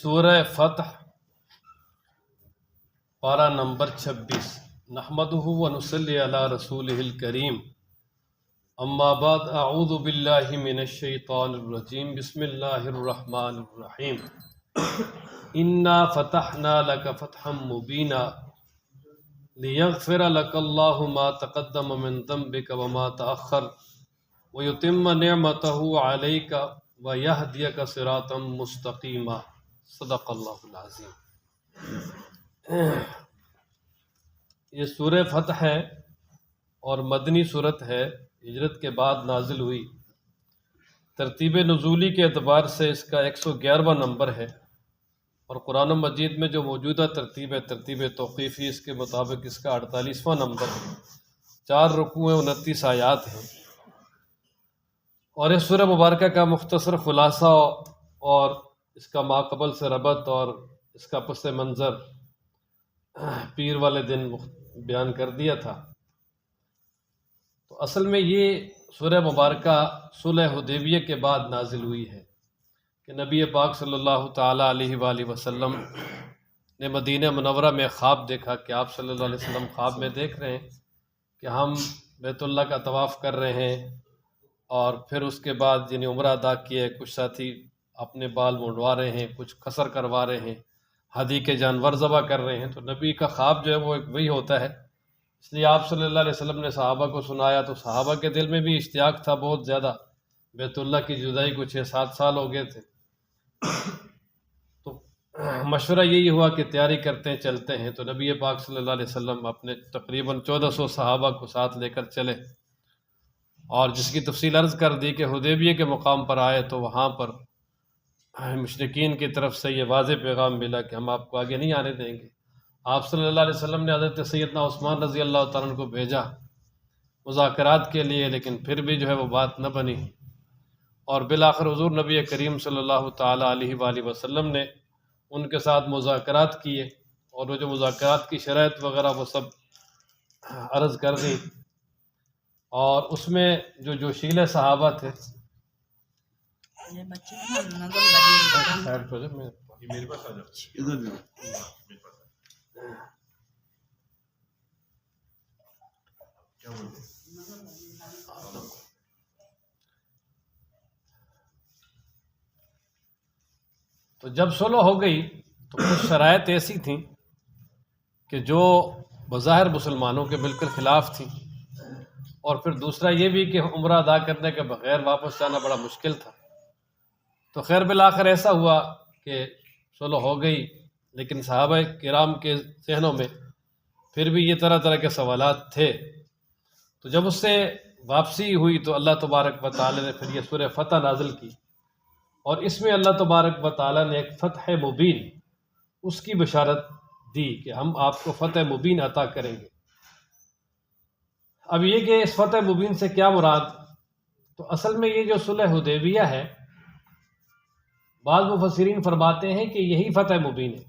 سورہ فتح پارہ نمبر 26 نحمدہ ونصلی علی رسولہ الکریم اما بعد اعوذ باللہ من الشیطان الرجیم بسم اللہ الرحمن الرحیم انا فتحنا لک فتحا مبینا لیغفر لک اللہ ما تقدم من ذنبک وما تأخر ویتم نعمتہ علیک ویہدیک صراطا مستقیما صدق اللہ العظیم۔ یہ سورہ فتح ہے اور مدنی صورت ہے، ہجرت کے بعد نازل ہوئی۔ ترتیب نزولی کے اعتبار سے اس کا 111واں نمبر ہے، اور قرآن مجید میں جو موجودہ ترتیب ہے، ترتیب توقیفی، اس کے مطابق اس کا 48واں نمبر ہے۔ 4 رکوع 29 آیات ہیں، اور اس سورہ مبارکہ کا مختصر خلاصہ اور اس کا ماقبل سے ربط اور اس کا پس منظر پیر والے دن بیان کر دیا تھا۔ تو اصل میں یہ سورہ مبارکہ صلح حدیبیہ کے بعد نازل ہوئی ہے کہ نبی پاک صلی اللہ تعالیٰ علیہ وآلہ وسلم نے مدینہ منورہ میں خواب دیکھا کہ آپ صلی اللہ علیہ وسلم خواب میں دیکھ رہے ہیں کہ ہم بیت اللہ کا طواف کر رہے ہیں، اور پھر اس کے بعد یعنی عمرہ ادا کیے، کچھ ساتھی اپنے بال منڈوا رہے ہیں، کچھ قصر کروا رہے ہیں، ہدی کے جانور ذبح کر رہے ہیں۔ تو نبی کا خواب جو ہے وہ وہی ہوتا ہے، اس لیے آپ صلی اللہ علیہ وسلم نے صحابہ کو سنایا، تو صحابہ کے دل میں بھی اشتیاق تھا بہت زیادہ۔ بیت اللہ کی جدائی کو 6-7 سال ہو گئے تھے، تو مشورہ یہی ہوا کہ تیاری کرتے ہیں، چلتے ہیں۔ تو نبی پاک صلی اللہ علیہ وسلم اپنے تقریباً 1400 صحابہ کو ساتھ لے کر چلے، اور جس کی تفصیل عرض کر دی کہ حدیبیہ کے مقام پر آئے تو وہاں پر مشرکین کی طرف سے یہ واضح پیغام ملا کہ ہم آپ کو آگے نہیں آنے دیں گے۔ آپ صلی اللہ علیہ وسلم نے حضرت سیدنا عثمان رضی اللہ تعالیٰ عنہ کو بھیجا مذاکرات کے لیے، لیکن پھر بھی جو ہے وہ بات نہ بنی، اور بالآخر حضور نبی کریم صلی اللہ تعالیٰ علیہ وآلہ وسلم نے ان کے ساتھ مذاکرات کیے، اور وہ جو مذاکرات کی شرائط وغیرہ وہ سب عرض کر دی، اور اس میں جو جوشیلے صحابہ تھے میرے پاس آ جاؤ۔ تو جب صلح ہو گئی تو کچھ شرائط ایسی تھیں کہ جو بظاہر مسلمانوں کے بالکل خلاف تھیں، اور پھر دوسرا یہ بھی کہ عمرہ ادا کرنے کے بغیر واپس جانا بڑا مشکل تھا۔ تو خیر بالآخر ایسا ہوا کہ صلح ہو گئی، لیکن صحابہ کرام کے ذہنوں میں پھر بھی یہ طرح طرح کے سوالات تھے۔ تو جب اس سے واپسی ہوئی تو اللہ تبارک و تعالی نے پھر یہ سورہ فتح نازل کی، اور اس میں اللہ تبارک و تعالی نے ایک فتح مبین اس کی بشارت دی کہ ہم آپ کو فتح مبین عطا کریں گے۔ اب یہ کہ اس فتح مبین سے کیا مراد، تو اصل میں یہ جو صلح حدیبیہ ہے، بعض مفسرین فرماتے ہیں کہ یہی فتح مبین ہے۔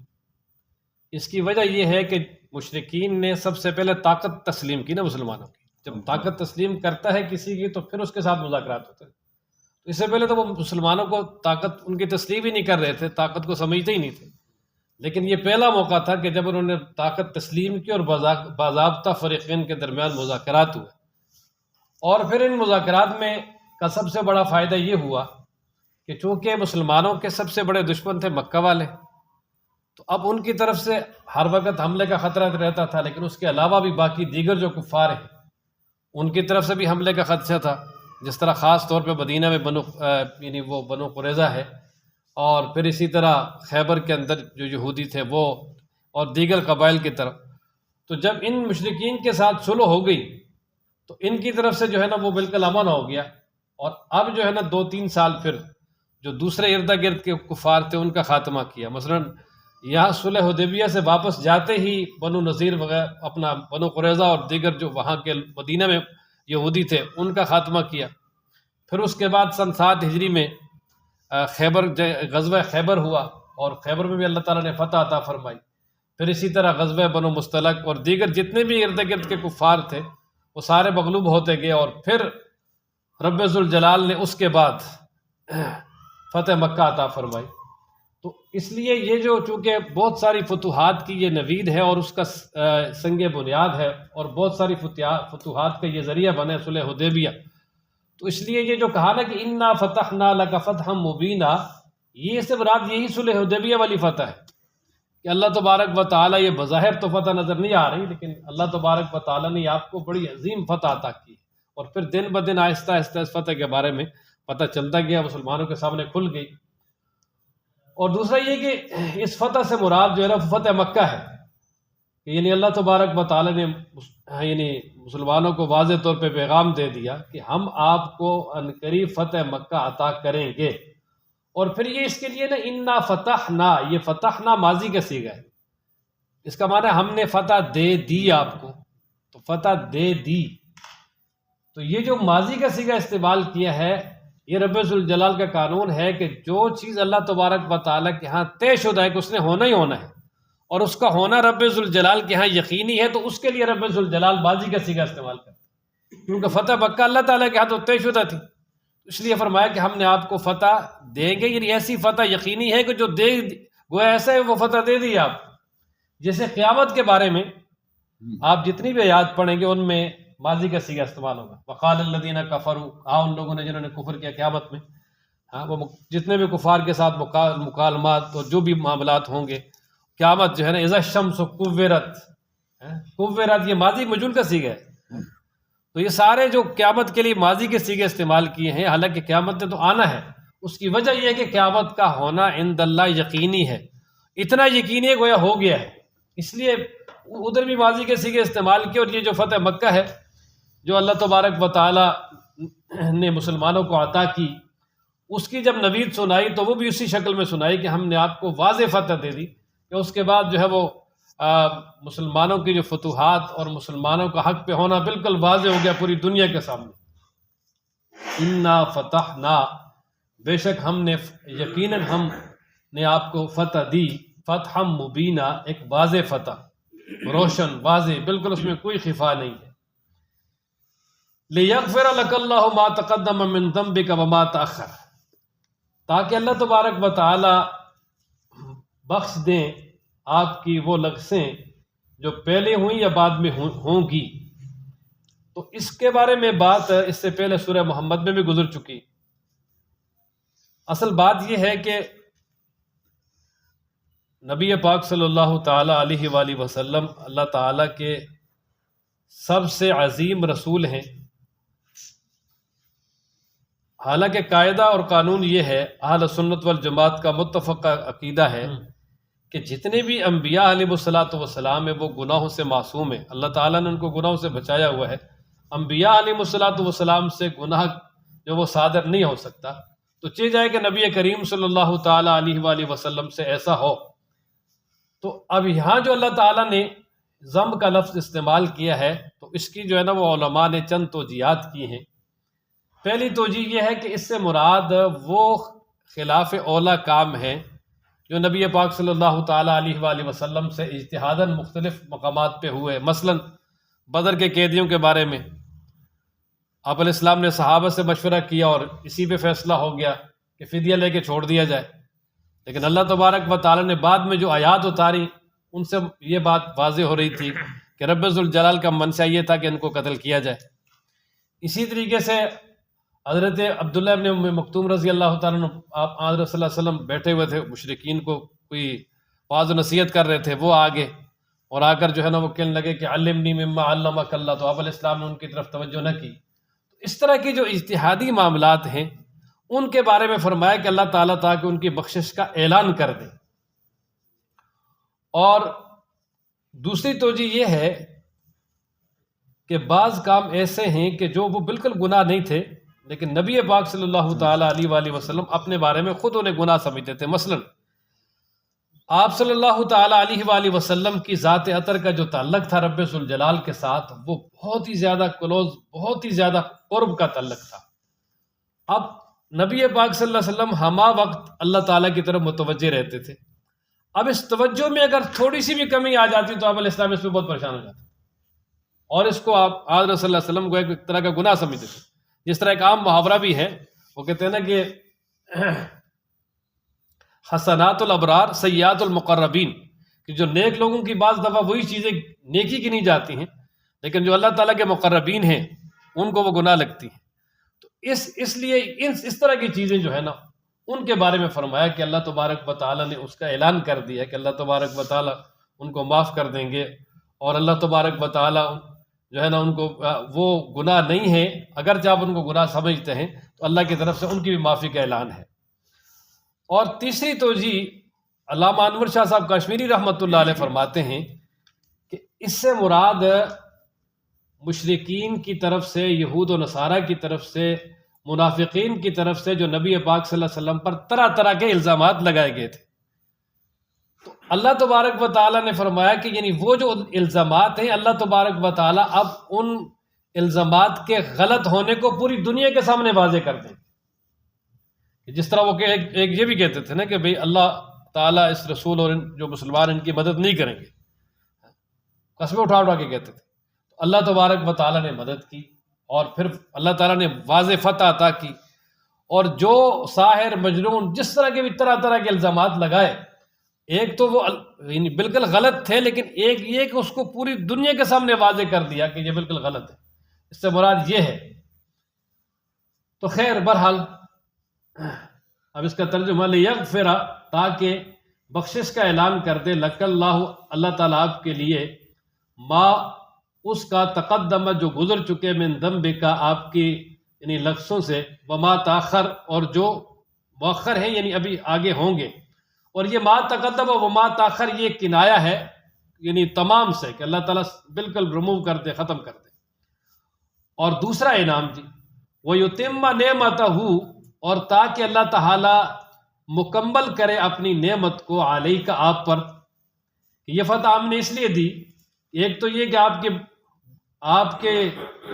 اس کی وجہ یہ ہے کہ مشرکین نے سب سے پہلے طاقت تسلیم کی نا مسلمانوں کی۔ جب طاقت تسلیم کرتا ہے کسی کی تو پھر اس کے ساتھ مذاکرات ہوتے ہیں۔ تو اس سے پہلے تو وہ مسلمانوں کو طاقت ان کی تسلیم ہی نہیں کر رہے تھے، طاقت کو سمجھتے ہی نہیں تھے، لیکن یہ پہلا موقع تھا کہ جب انہوں نے طاقت تسلیم کی اور باضابطہ فریقین کے درمیان مذاکرات ہوئے۔ اور پھر ان مذاکرات میں کا سب سے بڑا فائدہ یہ ہوا کہ چونکہ مسلمانوں کے سب سے بڑے دشمن تھے مکہ والے، تو اب ان کی طرف سے ہر وقت حملے کا خطرہ رہتا تھا، لیکن اس کے علاوہ بھی باقی دیگر جو کفار ہیں ان کی طرف سے بھی حملے کا خدشہ تھا، جس طرح خاص طور پہ مدینہ میں یعنی وہ بنو قریظہ ہے، اور پھر اسی طرح خیبر کے اندر جو یہودی تھے وہ، اور دیگر قبائل کی طرف۔ تو جب ان مشرکین کے ساتھ صلح ہو گئی تو ان کی طرف سے جو ہے نا وہ بالکل امن ہو گیا، اور اب جو ہے نا 2-3 سال پھر جو دوسرے ارد گرد کے کفار تھے ان کا خاتمہ کیا۔ مثلا یہاں صلح حدیبیہ سے واپس جاتے ہی بنو نذیر وغیرہ، اپنا بنو قریظہ اور دیگر جو وہاں کے مدینہ میں یہودی تھے ان کا خاتمہ کیا۔ پھر اس کے بعد سن 7 ہجری میں غزوہ خیبر ہوا، اور خیبر میں بھی اللہ تعالیٰ نے فتح عطا فرمائی۔ پھر اسی طرح غزوہ بنو مستلق اور دیگر جتنے بھی ارد گرد کے کفار تھے وہ سارے مغلوب ہوتے گئے، اور پھر رب ذوالجلال نے اس کے بعد فتح مکہ عطا فرمائی۔ تو اس لیے یہ جو چونکہ بہت ساری فتوحات کی یہ نوید ہے اور اس کا سنگ بنیاد ہے، اور بہت ساری فتوحات کا یہ ذریعہ بنے صلح حدیبیہ، تو اس لیے یہ جو کہا نا کہ انا فتحنا لک فتحا مبینا، یہ سے مراد یہی صلح حدیبیہ والی فتح ہے کہ اللہ تبارک و تعالیٰ، یہ بظاہر تو فتح نظر نہیں آ رہی، لیکن اللہ تبارک و تعالیٰ نے آپ کو بڑی عظیم فتح عطا کی، اور پھر دن بدن آہستہ آہستہ اس فتح کے بارے میں پتہ چلتا گیا، مسلمانوں کے سامنے کھل گئی۔ اور دوسرا یہ کہ اس فتح سے مراد جو ہے نا فتح مکہ ہے، کہ یعنی اللہ تبارک و تعالیٰ نے یعنی مسلمانوں کو واضح طور پہ پیغام دے دیا کہ ہم آپ کو عنقریب فتح مکہ عطا کریں گے۔ اور پھر یہ اس کے لیے نا انا فتحنا، یہ فتحنا ماضی کا صیغہ ہے، اس کا معنی ہے ہم نے فتح دے دی آپ کو، تو فتح دے دی، تو یہ جو ماضی کا صیغہ استعمال کیا ہے، یہ رب ذوالجلال کا قانون ہے کہ جو چیز اللہ تبارک و تعالیٰ کے ہاں طے شدہ ہے کہ اس نے ہونا ہی ہونا ہے، اور اس کا ہونا رب ذوالجلال کے ہاں یقینی ہے، تو اس کے لیے رب ذوالجلال ماضی کا صیغہ استعمال کرتا ہے، کیونکہ فتح مکہ اللہ تعالیٰ کے ہاں تو طے شدہ تھی، اس لیے فرمایا کہ ہم نے آپ کو فتح دیں گے، یعنی ایسی فتح یقینی ہے کہ جو دے گویا ایسا ہے وہ فتح دے دی آپ۔ جیسے قیامت کے بارے میں آپ جتنی بھی آیات پڑھیں گے ان میں ماضی کا صیغہ استعمال ہوگا، وقال الذین کفروا، ان لوگوں نے جنہوں نے کفر کیا قیامت میں، وہ جتنے بھی کفار کے ساتھ مکالمات اور جو بھی معاملات ہوں گے، قیامت جو ہے نا اذا الشمس کورت، کورت یہ ماضی مجهول کا صیغہ ہے، تو یہ سارے جو قیامت کے لیے ماضی کے صیغے استعمال کیے ہیں، حالانکہ قیامت نے تو آنا ہے، اس کی وجہ یہ ہے کہ قیامت کا ہونا عند اللہ یقینی ہے، اتنا یقینی ہے گویا ہو گیا ہے، اس لیے ادھر بھی ماضی کے صیغے استعمال کیے۔ اور یہ جو فتح مکہ ہے جو اللہ تبارک و تعالیٰ نے مسلمانوں کو عطا کی، اس کی جب نوید سنائی تو وہ بھی اسی شکل میں سنائی کہ ہم نے آپ کو واضح فتح دے دی، کہ اس کے بعد جو ہے وہ مسلمانوں کی جو فتوحات اور مسلمانوں کا حق پہ ہونا بالکل واضح ہو گیا پوری دنیا کے سامنے۔ انا فتحنا، بے شک ہم نے یقیناً ہم نے آپ کو فتح دی، فتح مبینہ، ایک واضح فتح، روشن واضح، بالکل اس میں کوئی خفا نہیں ہے۔ لِيَغْفِرَ لَكَ اللَّهُ مَا تَقَدَّمَ مِن ذَنبِكَ وَمَا تَأَخَّرَ، تاکہ اللہ تبارک و تعالی بخش دیں آپ کی وہ لغزیں جو پہلے ہوئیں یا بعد میں ہوں گی۔ تو اس کے بارے میں بات اس سے پہلے سورہ محمد میں بھی گزر چکی۔ اصل بات یہ ہے کہ نبی پاک صلی اللہ تعالی علیہ وآلہ وسلم اللہ تعالیٰ کے سب سے عظیم رسول ہیں، حالانکہ قاعدہ اور قانون یہ ہے، اہل سنت والجماعت کا متفق عقیدہ ہے کہ جتنے بھی انبیاء علیہ الصلاۃ والسلام ہیں وہ گناہوں سے معصوم ہیں، اللہ تعالیٰ نے ان کو گناہوں سے بچایا ہوا ہے۔ انبیاء علیہ الصلاۃ والسلام سے گناہ جو وہ صادر نہیں ہو سکتا، تو چاہے جائے کہ نبی کریم صلی اللہ تعالی علیہ وآلہ وسلم سے ایسا ہو۔ تو اب یہاں جو اللہ تعالیٰ نے ذنب کا لفظ استعمال کیا ہے، تو اس کی جو ہے نا وہ علماء نے چند توجیہات کی ہیں۔ پہلی توجیہ یہ ہے کہ اس سے مراد وہ خلاف اولا کام ہیں جو نبی پاک صلی اللہ تعالی علیہ وآلہ وسلم سے اجتہاداً مختلف مقامات پہ ہوئے، مثلا بدر کے قیدیوں کے بارے میں آپ علیہ السلام نے صحابہ سے مشورہ کیا اور اسی پہ فیصلہ ہو گیا کہ فدیہ لے کے چھوڑ دیا جائے، لیکن اللہ تبارک و تعالی نے بعد میں جو آیات اتاری ان سے یہ بات واضح ہو رہی تھی کہ رب ذوالجلال کا منشا یہ تھا کہ ان کو قتل کیا جائے۔ اسی طریقے سے حضرت عبداللہ ابن ام مکتوم رضی اللہ تعالیٰ عنہ، آپ حضرت صلی اللہ علیہ وسلم بیٹھے ہوئے تھے، مشرکین کو کوئی واعظ و نصیحت کر رہے تھے، وہ آگے اور آ کر جو ہے نا وہ کہنے لگے کہ علمنی مما علمک اللہ، تو آپ علیہ السلام نے ان کی طرف توجہ نہ کی۔ اس طرح کی جو اجتہادی معاملات ہیں ان کے بارے میں فرمایا کہ اللہ تعالیٰ تاکہ ان کی بخشش کا اعلان کر دے۔ اور دوسری توجہ یہ ہے کہ بعض کام ایسے ہیں کہ جو وہ بالکل گناہ نہیں تھے، لیکن نبی پاک صلی اللہ تعالی علیہ وآلہ وسلم اپنے بارے میں خود انہیں گناہ سمجھتے تھے۔ مثلا آپ صلی اللہ تعالی علیہ وآلہ وسلم کی ذات اطہر کا جو تعلق تھا رب ذوالجلال کے ساتھ، وہ بہت ہی زیادہ کلوز، بہت ہی زیادہ قرب کا تعلق تھا۔ اب نبی پاک صلی اللہ علیہ وسلم ہما وقت اللہ تعالیٰ کی طرف متوجہ رہتے تھے، اب اس توجہ میں اگر تھوڑی سی بھی کمی آ جاتی تو آپ علیہ السلام اس میں بہت پریشان ہو جاتے، اور اس کو آپ حضرت صلی اللہ علیہ وسلم کو ایک طرح کا گناہ سمجھتے تھے۔ جس طرح ایک عام محاورہ بھی ہے، وہ کہتے ہیں نا کہ حسنات الابرار سیئات المقربین، کہ جو نیک لوگوں کی بعض دفعہ وہی چیزیں نیکی گنی جاتی ہیں، لیکن جو اللہ تعالیٰ کے مقربین ہیں ان کو وہ گناہ لگتی ہیں۔ تو اس لیے اس طرح کی چیزیں جو ہے نا ان کے بارے میں فرمایا کہ اللہ تبارک و تعالیٰ نے اس کا اعلان کر دیا کہ اللہ تبارک و تعالیٰ ان کو معاف کر دیں گے، اور اللہ تبارک و تعالیٰ جو ہے نا ان کو وہ گناہ نہیں ہے، اگرچہ آپ ان کو گناہ سمجھتے ہیں تو اللہ کی طرف سے ان کی بھی معافی کا اعلان ہے۔ اور تیسری توجیہ علامہ انور شاہ صاحب کشمیری رحمۃ اللہ علیہ فرماتے ہیں کہ اس سے مراد مشرکین کی طرف سے، یہود و نصارہ کی طرف سے، منافقین کی طرف سے جو نبی پاک صلی اللہ علیہ وسلم پر طرح طرح کے الزامات لگائے گئے تھے، تو اللہ تبارک و تعالیٰ نے فرمایا کہ یعنی وہ جو الزامات ہیں اللہ تبارک و تعالیٰ اب ان الزامات کے غلط ہونے کو پوری دنیا کے سامنے واضح کر دیں گے۔ جس طرح وہ ایک یہ بھی کہتے تھے نا کہ بھئی اللہ تعالیٰ اس رسول اور جو مسلمان ان کی مدد نہیں کریں گے، قسمیں اٹھا اٹھا کے کہتے تھے، تو اللہ تبارک و تعالیٰ نے مدد کی، اور پھر اللہ تعالیٰ نے واضح فتح عطا کی، اور جو ساحر مجنون جس طرح کے بھی طرح طرح کے الزامات لگائے، ایک تو وہ بالکل غلط تھے، لیکن ایک یہ کہ اس کو پوری دنیا کے سامنے واضح کر دیا کہ یہ بالکل غلط ہے، اس سے مراد یہ ہے۔ تو خیر بہرحال اب اس کا ترجمہ لیغفر، تاکہ بخشش کا اعلان کر دے، لک اللہ، اللہ تعالیٰ آپ کے لیے، ما اس کا، تقدم جو گزر چکے، من ذنب کا آپ کی یعنی لفظوں سے، وما تاخر اور جو مؤخر ہیں یعنی ابھی آگے ہوں گے۔ اور یہ ما تقدم و وما تاخر یہ کنایا ہے یعنی تمام سے، کہ اللہ تعالیٰ بالکل ریموو کر دے، ختم کر دے۔ اور دوسرا انعام جی وَيُتِمَّ نِعْمَتَهُ، اور تاکہ اللہ تعالیٰ مکمل کرے اپنی نعمت کو، علیہ کا آپ پر۔ یہ فتح ہم نے اس لیے دی، ایک تو یہ کہ آپ کے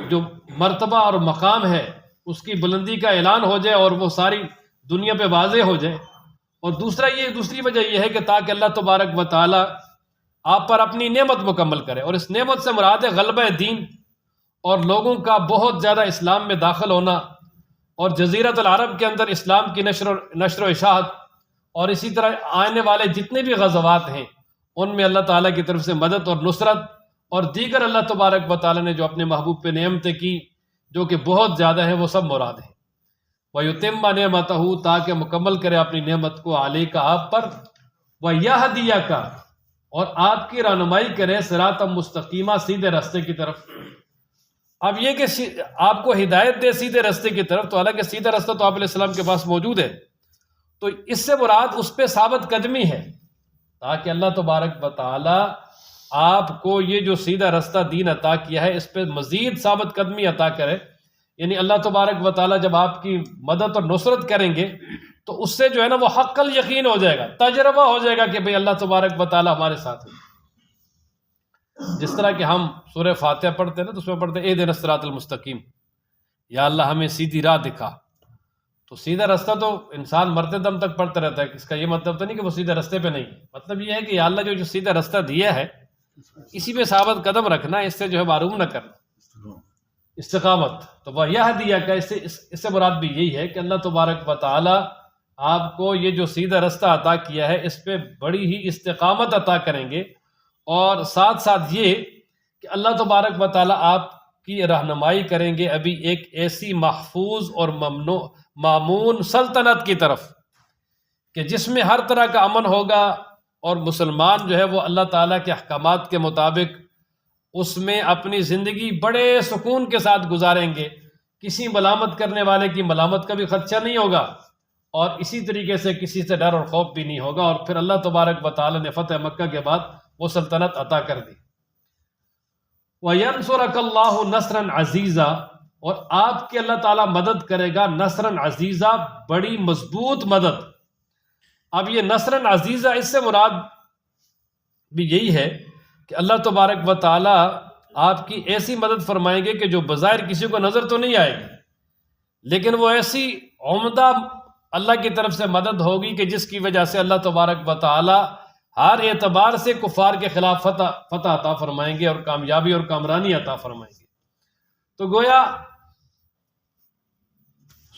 جو مرتبہ اور مقام ہے اس کی بلندی کا اعلان ہو جائے اور وہ ساری دنیا پہ واضح ہو جائے، اور دوسری وجہ یہ ہے کہ تاکہ اللہ تبارک و تعالیٰ آپ پر اپنی نعمت مکمل کرے، اور اس نعمت سے مراد ہے غلبہ دین اور لوگوں کا بہت زیادہ اسلام میں داخل ہونا، اور جزیرۃ العرب کے اندر اسلام کی نشر و اشاعت، اور اسی طرح آنے والے جتنے بھی غزوات ہیں ان میں اللہ تعالیٰ کی طرف سے مدد اور نصرت، اور دیگر اللہ تبارک و تعالیٰ نے جو اپنے محبوب پہ نعمتیں کی جو کہ بہت زیادہ ہیں، وہ سب مراد ہیں۔ وَيُتِمَّ نِعْمَتَهُ، تاکہ مکمل کرے اپنی نعمت کو، علیہ کا آپ پر، وَيَهْدِيَكَ، اور آپ کی رہنمائی کرے، صراطً مستقیمہ، سیدھے راستے کی طرف۔ اب یہ کہ آپ کو ہدایت دے سیدھے راستے کی طرف، تو حالانکہ سیدھا راستہ تو آپ علیہ السلام کے پاس موجود ہے، تو اس سے مراد اس پہ ثابت قدمی ہے، تاکہ اللہ تبارک و تعالی آپ کو یہ جو سیدھا راستہ دین عطا کیا ہے اس پہ مزید ثابت قدمی عطا کرے۔ یعنی اللہ تبارک و تعالی جب آپ کی مدد اور نصرت کریں گے تو اس سے جو ہے نا وہ حق الیقین ہو جائے گا، تجربہ ہو جائے گا کہ بھئی اللہ تبارک و تعالی ہمارے ساتھ ہے۔ جس طرح کہ ہم سورہ فاتحہ پڑھتے ہیں نا، تو اس میں پڑھتے ہیں اہدنا الصراط المستقیم، یا اللہ ہمیں سیدھی راہ دکھا۔ تو سیدھا راستہ تو انسان مرتے دم تک پڑھتا رہتا ہے، اس کا یہ مطلب تو نہیں کہ وہ سیدھے راستے پہ نہیں، مطلب یہ ہے کہ یا اللہ جو سیدھا راستہ دیا ہے اسی پہ ثابت قدم رکھنا، اس سے جو ہے معروم نہ کرنا، استقامت۔ تو وہ یہ دیا کہ اس سے مراد بھی یہی ہے کہ اللہ تبارک و تعالی آپ کو یہ جو سیدھا راستہ عطا کیا ہے اس پہ بڑی ہی استقامت عطا کریں گے، اور ساتھ ساتھ یہ کہ اللہ تبارک و تعالی آپ کی رہنمائی کریں گے ابھی ایک ایسی محفوظ اور مامون سلطنت کی طرف کہ جس میں ہر طرح کا امن ہوگا، اور مسلمان جو ہے وہ اللہ تعالیٰ کے احکامات کے مطابق اس میں اپنی زندگی بڑے سکون کے ساتھ گزاریں گے، کسی ملامت کرنے والے کی ملامت کا بھی خدشہ نہیں ہوگا، اور اسی طریقے سے کسی سے ڈر اور خوف بھی نہیں ہوگا۔ اور پھر اللہ تبارک و تعالیٰ نے فتح مکہ کے بعد وہ سلطنت عطا کر دی۔ وَيَنْصُرَكَ اللَّهُ نَصْرًا عَزِيزًا، اور آپ کی اللہ تعالیٰ مدد کرے گا نصرًا عزیزہ، بڑی مضبوط مدد۔ اب یہ نصرًا عزیزہ اس سے مراد بھی یہی ہے کہ اللہ تبارک و تعالیٰ آپ کی ایسی مدد فرمائیں گے کہ جو بظاہر کسی کو نظر تو نہیں آئے گی، لیکن وہ ایسی عمدہ اللہ کی طرف سے مدد ہوگی کہ جس کی وجہ سے اللہ تبارک و تعالیٰ ہر اعتبار سے کفار کے خلاف فتح عطا فرمائیں گے، اور کامیابی اور کامرانی عطا فرمائیں گے۔ تو گویا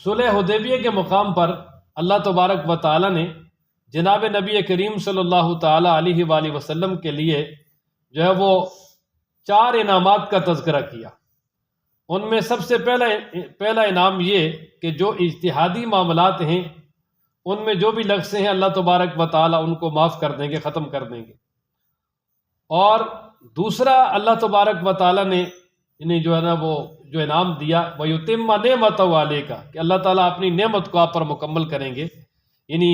صلح حدیبیہ کے مقام پر اللہ تبارک و تعالیٰ نے جناب نبی کریم صلی اللہ تعالی علیہ وآلہ وسلم کے لیے جو ہے وہ 4 انعامات کا تذکرہ کیا۔ ان میں سب سے پہلا انعام یہ کہ جو اجتہادی معاملات ہیں ان میں جو بھی لغزیں ہیں اللہ تبارک و تعالیٰ ان کو معاف کر دیں گے، ختم کر دیں گے۔ اور دوسرا اللہ تبارک و تعالیٰ نے انہیں جو ہے نا وہ جو انعام دیا وَيُتِمَّ نِعْمَتَهُ عَلَيْكَ کہ اللہ تعالیٰ اپنی نعمت کو آپ پر مکمل کریں گے۔ یعنی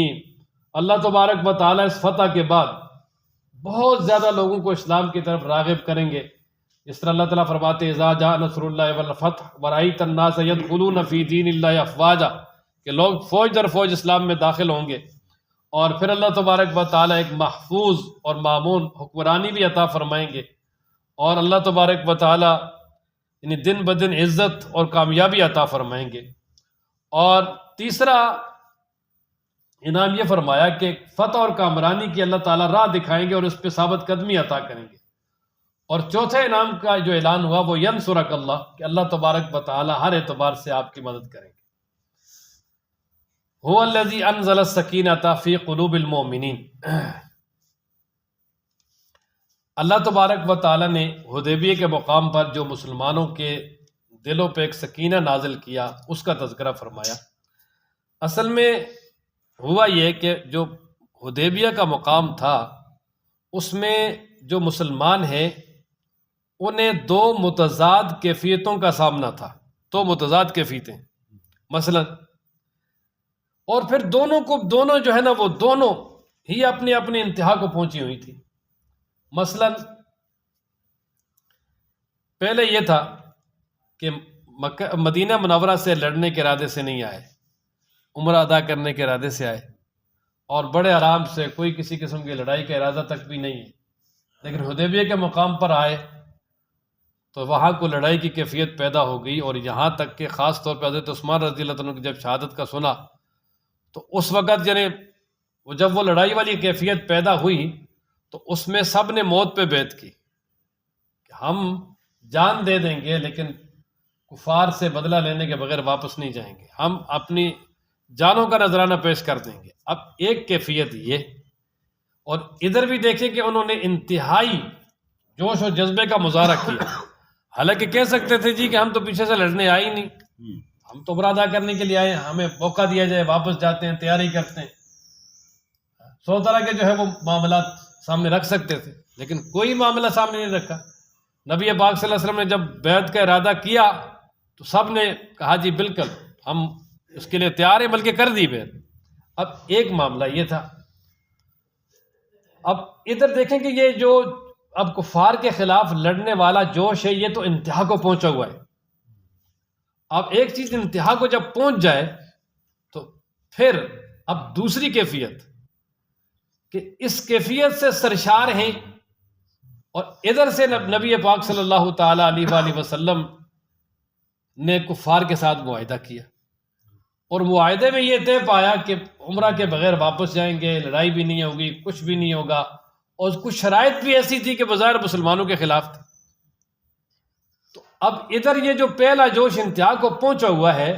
اللہ تبارک و تعالیٰ اس فتح کے بعد بہت زیادہ لوگوں کو اسلام کی طرف راغب کریں گے۔ اس طرح اللہ تعالیٰ فرماتے ہیں اذا جاء نصر اللہ والفتح ورأیت الناس يدخلون فی دین اللہ افواجا کہ لوگ فوج در فوج اسلام میں داخل ہوں گے۔ اور پھر اللہ تبارک و تعالیٰ ایک محفوظ اور مامون حکمرانی بھی عطا فرمائیں گے، اور اللہ تبارک و تعالیٰ یعنی دن بدن عزت اور کامیابی عطا فرمائیں گے۔ اور تیسرا انعام یہ فرمایا کہ فتح اور کامرانی کی اللہ تعالیٰ راہ دکھائیں گے اور اس پہ ثابت قدمی عطا کریں گے۔ اور چوتھے انعام کا جو اعلان ہوا وہ ینصرک اللہ کہ اللہ تبارک و تعالیٰ ہر اعتبار سے آپ کی مدد کریں گے۔ هو الذی انزل السکینۃ فی قلوب المؤمنین، اللہ تبارک و تعالیٰ نے حدیبیہ کے مقام پر جو مسلمانوں کے دلوں پہ ایک سکینہ نازل کیا اس کا تذکرہ فرمایا۔ اصل میں ہوا یہ کہ جو حدیبیہ کا مقام تھا اس میں جو مسلمان ہیں انہیں 2 متضاد کیفیتوں کا سامنا تھا، 2 متضاد کیفیتیں مثلا، اور پھر دونوں جو ہے نا وہ دونوں ہی اپنے اپنے انتہا کو پہنچی ہوئی تھی۔ مثلا پہلے یہ تھا کہ مدینہ منورہ سے لڑنے کے ارادے سے نہیں آئے، عمرہ ادا کرنے کے ارادے سے آئے، اور بڑے آرام سے کوئی کسی قسم کی لڑائی کا ارادہ تک بھی نہیں ہے، لیکن حدیبیہ کے مقام پر آئے تو وہاں کو لڑائی کی کیفیت پیدا ہو گئی، اور یہاں تک کہ خاص طور پہ حضرت عثمان رضی اللہ عنہ کی جب شہادت کا سنا تو اس وقت یعنی جب وہ لڑائی والی کیفیت پیدا ہوئی تو اس میں سب نے موت پہ بیعت کی کہ ہم جان دے دیں گے لیکن کفار سے بدلہ لینے کے بغیر واپس نہیں جائیں گے، ہم اپنی جانوں کا نذرانہ پیش کر دیں گے۔ اب ایک کیفیت یہ، اور ادھر بھی دیکھیں کہ انہوں نے انتہائی جوش و جذبے کا مظاہرہ کیا، حالانکہ کہہ سکتے تھے جی کہ ہم تو پیچھے سے لڑنے آئے ہی نہیں، ہم تو عمرہ ادا کرنے کے لیے آئے ہیں، ہمیں موقع دیا جائے، واپس جاتے ہیں، تیاری کرتے ہیں، 100 طرح کے جو ہے وہ معاملات سامنے رکھ سکتے تھے، لیکن کوئی معاملہ سامنے نہیں رکھا۔ نبی پاک صلی اللہ علیہ وسلم نے جب بیعت کا ارادہ کیا تو سب نے کہا جی بالکل ہم اس کے لیے تیار ہیں، بلکہ کر دی بیعت۔ اب ایک معاملہ یہ تھا۔ اب ادھر دیکھیں کہ یہ جو اب کفار کے خلاف لڑنے والا جوش ہے یہ تو انتہا کو پہنچا ہوا ہے۔ اب ایک چیز انتہا کو جب پہنچ جائے تو پھر اب دوسری کیفیت کہ اس کیفیت سے سرشار ہیں، اور ادھر سے نبی پاک صلی اللہ تعالی علیہ وآلہ وسلم نے کفار کے ساتھ معاہدہ کیا، اور معاہدے میں یہ طے پایا کہ عمرہ کے بغیر واپس جائیں گے، لڑائی بھی نہیں ہوگی، کچھ بھی نہیں ہوگا، اور کچھ شرائط بھی ایسی تھی کہ بظاہر مسلمانوں کے خلاف تھی۔ تو اب ادھر یہ جو پہلا جوش انتہا کو پہنچا ہوا ہے،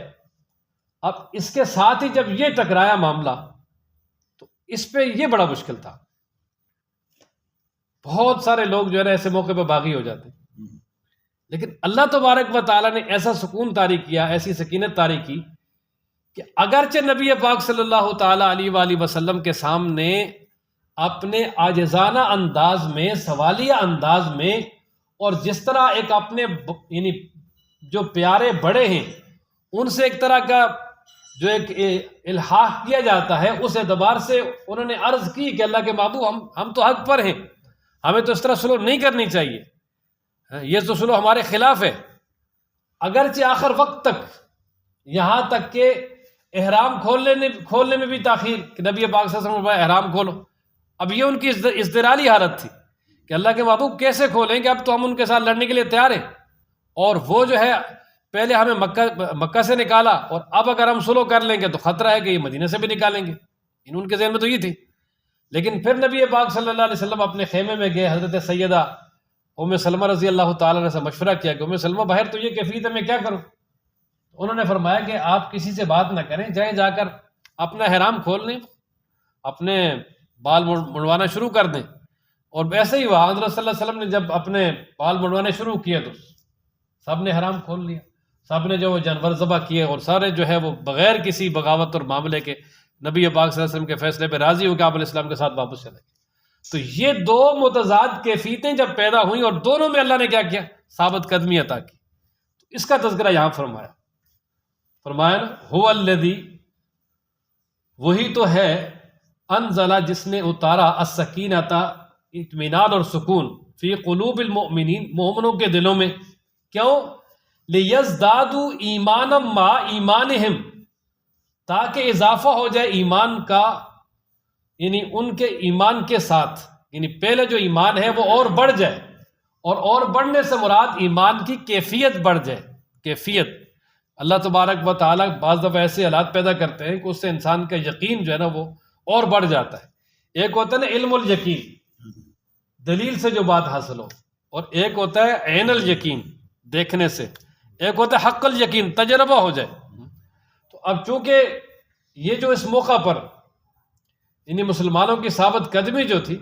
اب اس کے ساتھ ہی جب یہ ٹکرایا معاملہ تو اس پہ یہ بڑا مشکل تھا۔ بہت سارے لوگ جو ہے نا ایسے موقع پہ باغی ہو جاتے، لیکن اللہ تبارک و تعالیٰ نے ایسا سکون طاری کیا، ایسی سکینت طاری کی کہ اگرچہ نبی پاک صلی اللہ تعالی علیہ وآلہ وسلم کے سامنے اپنے عاجزانہ انداز میں، سوالیہ انداز میں، اور جس طرح ایک اپنے یعنی جو پیارے بڑے ہیں ان سے ایک طرح کا جو ایک الحاح کیا جاتا ہے، اس اعتبار سے انہوں نے عرض کی کہ اللہ کے محبوب ہم تو حق پر ہیں، ہمیں تو اس طرح سلوک نہیں کرنی چاہیے، یہ تو سلوک ہمارے خلاف ہے۔ اگرچہ آخر وقت تک، یہاں تک کہ احرام کھولنے میں بھی تاخیر کہ نبی پاک صلی اللہ علیہ وسلم نے احرام کھولو، اب یہ ان کی اضطرالی حالت تھی کہ اللہ کے محبوب کیسے کھولیں گے، اب تو ہم ان کے ساتھ لڑنے کے لیے تیار ہیں، اور وہ جو ہے پہلے ہمیں مکہ سے نکالا، اور اب اگر ہم سلو کر لیں گے تو خطرہ ہے کہ یہ مدینہ سے بھی نکالیں گے، ان کے ذہن میں تو یہ تھی۔ لیکن پھر نبی پاک صلی اللہ علیہ وسلم اپنے خیمے میں گئے، حضرت سیدہ ام سلمہ رضی اللہ تعالیٰ عنہ سے مشورہ کیا کہ ام سلمہ باہر تو یہ کیفیت ہے، میں کیا کروں؟ انہوں نے فرمایا کہ آپ کسی سے بات نہ کریں، جائیں جا کر اپنا احرام کھول لیں، اپنے بال منڈوانا شروع کر دیں. اور ویسے ہی ہوا، حضرت صلی اللہ علیہ وسلم نے جب اپنے بال منڈوانے شروع کیے تو سب نے حرام کھول لیا، سب نے جو وہ جانور ذبح کیے، اور سارے جو ہے وہ بغیر کسی بغاوت اور معاملے کے نبی پاک صلی اللہ علیہ وسلم کے فیصلے پہ راضی ہو کے آپ علیہ السلام کے ساتھ واپس چلے گئے. تو یہ دو متضاد کیفیتیں جب پیدا ہوئیں اور دونوں میں اللہ نے کیا کیا؟ ثابت قدمی عطا کی. تو اس کا تذکرہ یہاں فرمایا نا، هو الذی، وہی تو ہے، انزلہ، جس نے اتارا، السکینۃ، اطمینان اور سکون، فی قلوب المؤمنین، مومنوں کے دلوں میں. کیوں؟ لیزدادوا ایمانا مع ایمانہم، تاکہ اضافہ ہو جائے ایمان کا، یعنی ان کے ایمان کے ساتھ، یعنی پہلے جو ایمان ہے وہ اور بڑھ جائے. اور بڑھنے سے مراد ایمان کی کیفیت بڑھ جائے. کیفیت، اللہ تبارک و تعالیٰ بعض دفعہ ایسے حالات پیدا کرتے ہیں کہ اس سے انسان کا یقین جو ہے نا وہ اور بڑھ جاتا ہے. ایک ہوتا ہے نا علم الیقین، دلیل سے جو بات حاصل ہو، اور ایک ہوتا ہے عین الیقین، دیکھنے سے. ایک ہوتا ہے حق الیقین، تجربہ ہو جائے. تو اب چونکہ یہ جو اس موقع پر یعنی مسلمانوں کی ثابت قدمی جو تھی،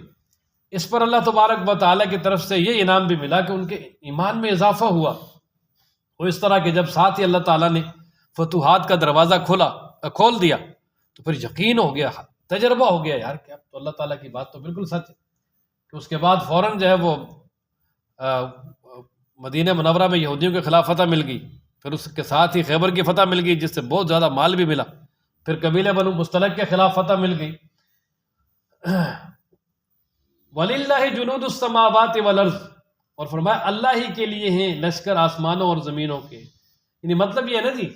اس پر اللہ تبارک و تعالیٰ کی طرف سے یہ انعام بھی ملا کہ ان کے ایمان میں اضافہ ہوا. وہ اس طرح کہ جب ساتھ ہی اللہ تعالیٰ نے فتوحات کا دروازہ کھول دیا تو پھر یقین ہو گیا، تجربہ ہو گیا یار کہ اب تو اللہ تعالیٰ کی بات تو بالکل سچ ہے. کہ اس کے بعد فوراً جو ہے وہ مدینہ منورہ میں یہودیوں کے خلاف فتح مل گئی، پھر اس کے ساتھ ہی خیبر کی فتح مل گئی جس سے بہت زیادہ مال بھی ملا، پھر قبیلہ بنو مستلق کے خلاف فتح مل گئی. وَلِلَّهِ جُنُودُ السَّمَاوَاتِ وَالْأَرْضِ، اور فرمایا اللہ ہی کے لیے ہیں لشکر آسمانوں اور زمینوں کے. یعنی مطلب یہ ہے نا جی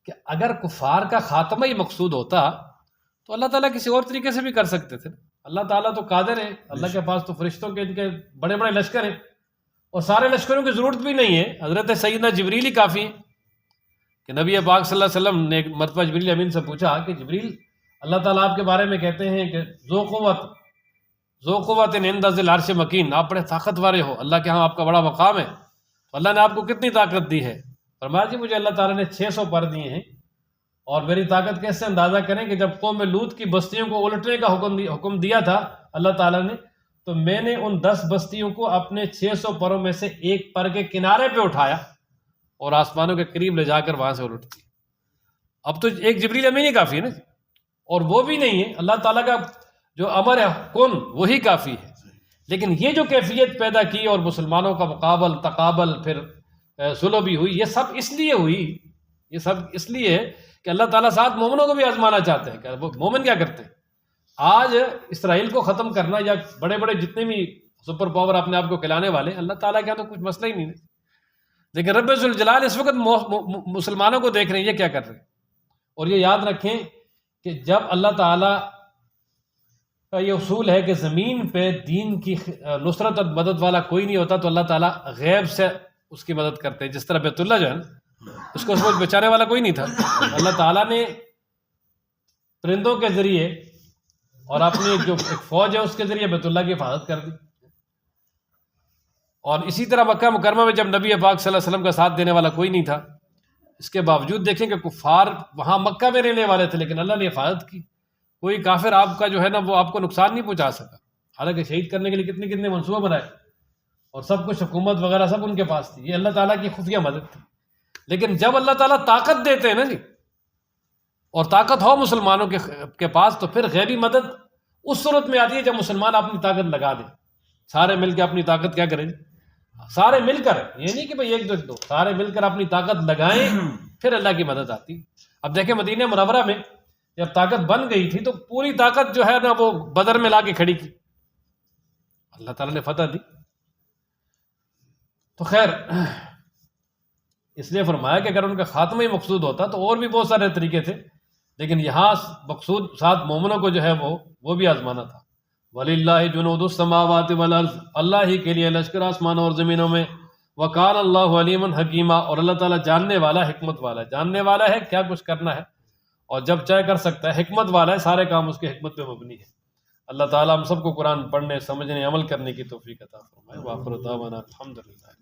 کہ اگر کفار کا خاتمہ ہی مقصود ہوتا تو اللہ تعالیٰ کسی اور طریقے سے بھی کر سکتے تھے. اللہ تعالیٰ تو قادر ہے، اللہ کے پاس تو فرشتوں کے بڑے بڑے لشکر ہیں، اور سارے لشکروں کی ضرورت بھی نہیں ہے. حضرت سیدنا جبریل ہی کافی ہیں. کہ نبی پاک صلی اللہ علیہ وسلم نے ایک مرتبہ جبریل امین سے پوچھا کہ جبریل، اللہ تعالیٰ آپ کے بارے میں کہتے ہیں کہ ذو قوت عند ذی العرش مکین، آپ بڑے طاقتور ہو، اللہ کے ہاں آپ کا بڑا مقام ہے. تو اللہ نے آپ کو کتنی طاقت دی ہے؟ فرمایا جی مجھے اللہ تعالیٰ نے 600 پر دیے ہیں، اور میری طاقت کیسے اندازہ کریں کہ جب قوم لوط کی بستیوں کو الٹنے کا حکم دیا تھا اللہ تعالیٰ نے، تو میں نے ان 10 بستیوں کو اپنے 600 پروں میں سے ایک پر کے کنارے پہ اٹھایا اور آسمانوں کے قریب لے جا کر وہاں سے الٹ دی. اب تو ایک جبریل امین ہی کافی ہے نا، اور وہ بھی نہیں ہے، اللہ تعالیٰ کا جو امر ہے کن وہی کافی ہے. لیکن یہ جو کیفیت پیدا کی اور مسلمانوں کا مقابل تقابل پھر صلح بھی ہوئی، یہ سب اس لیے ہوئی، یہ سب اس لیے کہ اللہ تعالیٰ ساتھ مومنوں کو بھی آزمانا چاہتے ہیں. کہ وہ مومن کیا کرتے ہیں؟ آج اسرائیل کو ختم کرنا یا بڑے بڑے جتنے بھی سپر پاور اپنے آپ کو کھلانے والے، اللہ تعالیٰ کے یہاں تو کچھ مسئلہ ہی نہیں ہے. لیکن رب ذوالجلال اس وقت مسلمانوں کو دیکھ رہے ہیں یہ کیا کر رہے ہیں. اور یہ یاد رکھیں کہ جب اللہ تعالیٰ کا یہ اصول ہے کہ زمین پہ دین کی نصرت اور مدد والا کوئی نہیں ہوتا، تو اللہ تعالیٰ غیب سے اس کی مدد کرتے ہیں. جس طرح بیت اللہ جو ہے نا، اس کو اس وقت بچانے والا کوئی نہیں تھا، اللہ تعالیٰ نے پرندوں کے ذریعے اور اپنی جو ایک فوج ہے اس کے ذریعے بیت اللہ کی حفاظت کر دی. اور اسی طرح مکہ مکرمہ میں جب نبی پاک صلی اللہ علیہ وسلم کا ساتھ دینے والا کوئی نہیں تھا، اس کے باوجود دیکھیں کہ کفار وہاں مکہ میں رہنے والے تھے، لیکن اللہ نے حفاظت کی. کوئی کافر آپ کا جو ہے نا وہ آپ کو نقصان نہیں پہنچا سکا. حالانکہ شہید کرنے کے لیے کتنے منصوبہ بنائے اور سب کچھ حکومت وغیرہ سب ان کے پاس تھی. یہ اللہ تعالیٰ کی خفیہ مدد تھی. لیکن جب اللہ تعالیٰ طاقت دیتے ہیں نا جی، اور طاقت ہو مسلمانوں کے پاس، تو پھر غیبی مدد اس صورت میں آتی ہے جب مسلمان اپنی طاقت لگا دیں. سارے مل کے اپنی طاقت کیا کریں؟ سارے مل کر، یہ نہیں کہ بھئی ایک دو، سارے مل کر اپنی طاقت لگائیں، پھر اللہ کی مدد آتی. اب دیکھیں مدینہ منورہ میں جب طاقت بن گئی تھی تو پوری طاقت جو ہے نا وہ بدر میں لا کے کھڑی کی، اللہ تعالیٰ نے فتح دی. تو خیر اس لیے فرمایا کہ اگر ان کا خاتمہ ہی مقصود ہوتا تو اور بھی بہت سارے طریقے تھے، لیکن یہاں مقصود ساتھ مومنوں کو جو ہے وہ بھی آزمانا تھا. وَلِلَّهِ جُنُودُ السَّمَاوَاتِ وَالْأَرْضِ، اللہ ہی کے لیے لشکر آسمانوں اور زمینوں میں. وَكَانَ اللَّهُ عَلِيمًا حَكِيمًا، اور اللہ تعالیٰ جاننے والا، حکمت والا، جاننے والا ہے کیا کچھ کرنا ہے اور جب چاہے کر سکتا ہے. حکمت والا ہے، سارے کام اس کے حکمت پہ مبنی ہے. اللہ تعالیٰ ہم سب کو قرآن پڑھنے، سمجھنے، عمل کرنے کی توفیق عطا فرمائے. وآخر دعوانا الحمدللہ.